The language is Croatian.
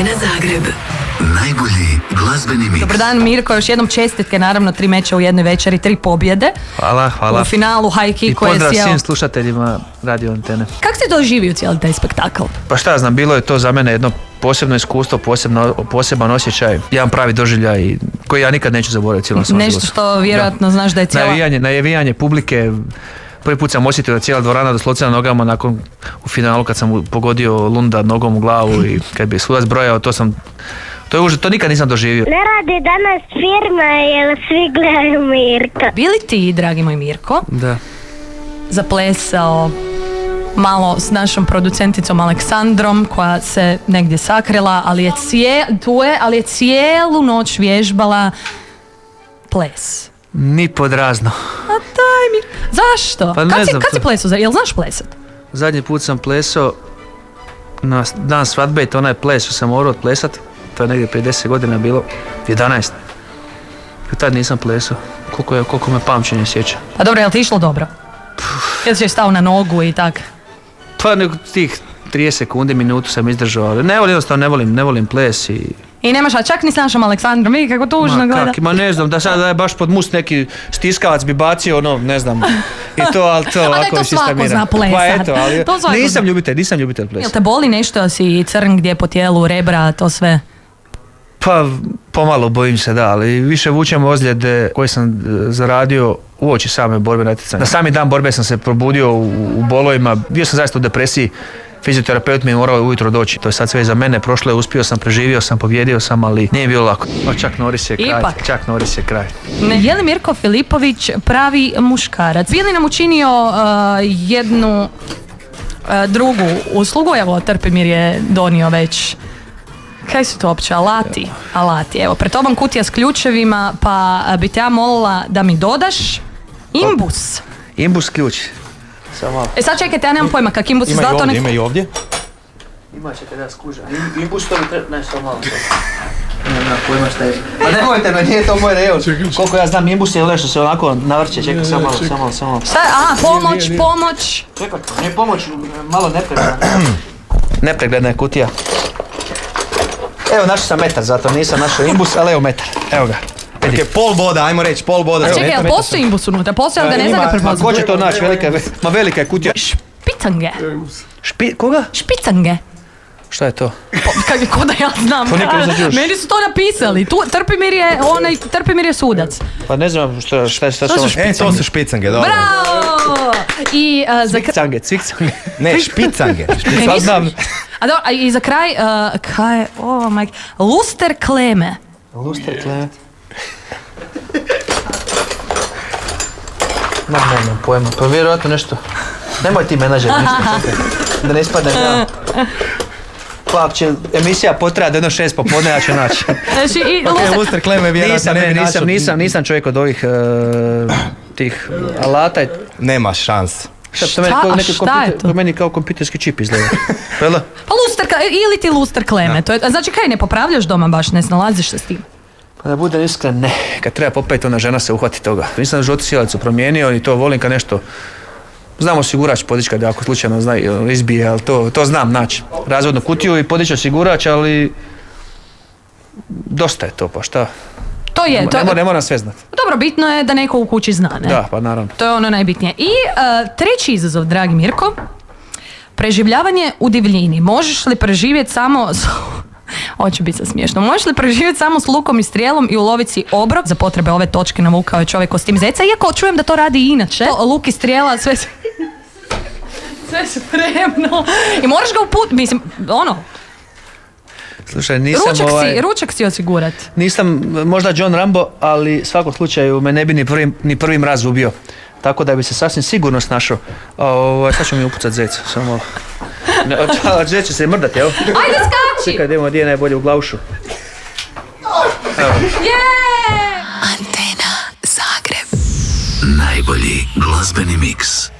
Antena Zagreb. Najbolji glazbeni miks. Dobar dan Mirko, još jednom čestitke, naravno 3 meča u jednoj večeri, 3 pobjede. Hvala. U finalu high kick koji je sjeo. I pozdrav svim slušateljima Radio Antene. Kako si doživio cijeli taj spektakl? Pa šta znam, bilo je to za mene jedno posebno iskustvo, poseban osjećaj, jedan pravi doživljaj koji ja nikad neću zaboraviti cijelom svom životu. Nešto što vjerojatno znaš da je cijela... Najavijanje publike. Prvi put sam osjetio da cijela dvorana doslovce na nogama nakon u finalu kad sam pogodio Lunda nogom u glavu i kad bi sudac brojao, to nikad nisam doživio. Ne radi danas firma jer svi gledaju Mirka. Bili ti, dragi moj Mirko, da, zaplesao malo s našom producenticom Aleksandrom koja se negdje sakrila, ali je cijelu noć vježbala ples? ni pod razno. A daj mi, zašto? Pa ne znam, kad si plesao? Jel znaš plesat? Zadnji put sam plesao na dan svadbe i to onaj ples što sam morao odplesat. To je negdje prije 10 godina bilo, 11. I tad nisam plesao, koliko me pamćenje sjeća. Pa dobro, jel ti išlo dobro? Jel si stao na nogu i tak? Pa tih 30 sekundi, minutu sam izdržao, ali ne volim ples I nemaš, a čak ni s našom Aleksandrom, vidi kako tužno gleda. Ma ne znam, da sad je baš pod mus neki stiskavac bi bacio, ne znam. I to, ali to ovako to svako zna plesat. Pa eto, ali nisam ljubitelj plesa. Jel te boli nešto, si crn gdje po tijelu, rebra, to sve? Pa pomalo bojim se, da, ali više vučem ozljede koje sam zaradio uoči same borbe natjecanja. Na sami dan borbe sam se probudio u bolovima, bio sam zaista u depresiji. Fizioterapeut mi je morao ujutro doći, to je sad sve iza mene, prošlo je, uspio sam, preživio sam, pobjedio sam, ali nije bilo lako. Čak Norris je kraj. Je li Mirko Filipović pravi muškarac? Bi li nam učinio jednu drugu uslugu? Evo, Trpimir je donio već. Kaj su to uopće? Alati. Evo, pred tobom kutija s ključevima, pa bi te ja molila da mi dodaš imbus. Imbus ključ. Sad čekajte, ja nemam pojma kak imbus izgleda. Ima i ovdje? Ima ćete da skuža. Imbus to bi treba... Ne, samo malo to. Nema pojma šta je. Pa nemojte, no nije to moj rejon. Koliko ja znam, imbus je nešto se onako navrće. Čekaj, samo malo. Šta? Pomoć. Čekajte, nije pomoć, malo nepregledna je kutija. Evo, našao sam metar, zato nisam našao imbus, ali evo metar. Evo ga. Ok, pol boda, ajmo reći, pol boda. A čekaj, jel postoji imbus unutra? Postoji, ali ga ne zna ga prepoznati. Ko će to naći, velika je kutija. Špicange. Koga? Špicange. Šta je to? Ko da ja znam. Meni su to napisali. Trpimir je sudac. Pa ne znam šta je to. To su špicange, dobro. Bravo! Cvikcange. Ne, špicange. A dobro, i za kraj, luster kleme. Nemam pojma, pa vjerojatno nešto. Nemoj ti menadžer, ništa, da ne ispadne ja. Pa ako će emisija potraja do 6 popodne, ja ću naći. Ok, luster kleme vjerojatno ne našao. Nisam čovjek od ovih tih alata. Nema šans. Šta je to? To meni kao kompjuterski čip izgleda. Pa ili ti luster kleme. Znači kaj, ne popravljaš doma baš, ne snalaziš se s tim? Pa da budem iskren, ne. Kad treba popeti, ona žena se uhvati toga. Nisam na životu sjelacu promijenio i to volim kad nešto... Znam osigurač podići kad ako slučajno izbije, ali to znam naći. Razvodnu kutiju i podići osigurač, ali... Dosta je to, pa šta? To je. Ne moram sve znati. Dobro, bitno je da neko u kući zna, ne? Da, pa naravno. To je ono najbitnije. I treći izazov, dragi Mirko. Preživljavanje u divljini. Možeš li preživjeti samo... Hoće biti smiješno. Možeš li preživjeti samo s lukom i strijelom i uloviti si obrok? Za potrebe ove točke navukao je čovjek s tim zeca, iako čujem da to radi i inače. Luk i strijela, sve spremno. I moraš ga mislim, Slušaj, nisam ručak si osigurat. Nisam možda John Rambo, ali u svakom slučaju me ne bi ni prvi mraz ubio. Tako da bi se sasvim sigurno snašao. Sad ću mi upucat zec, samo malo. Zec će se mrdati, evo. Ajde, skači! Čekaj, idemo gdje je najbolje u glavušu. Antena Zagreb. Najbolji glazbeni miks.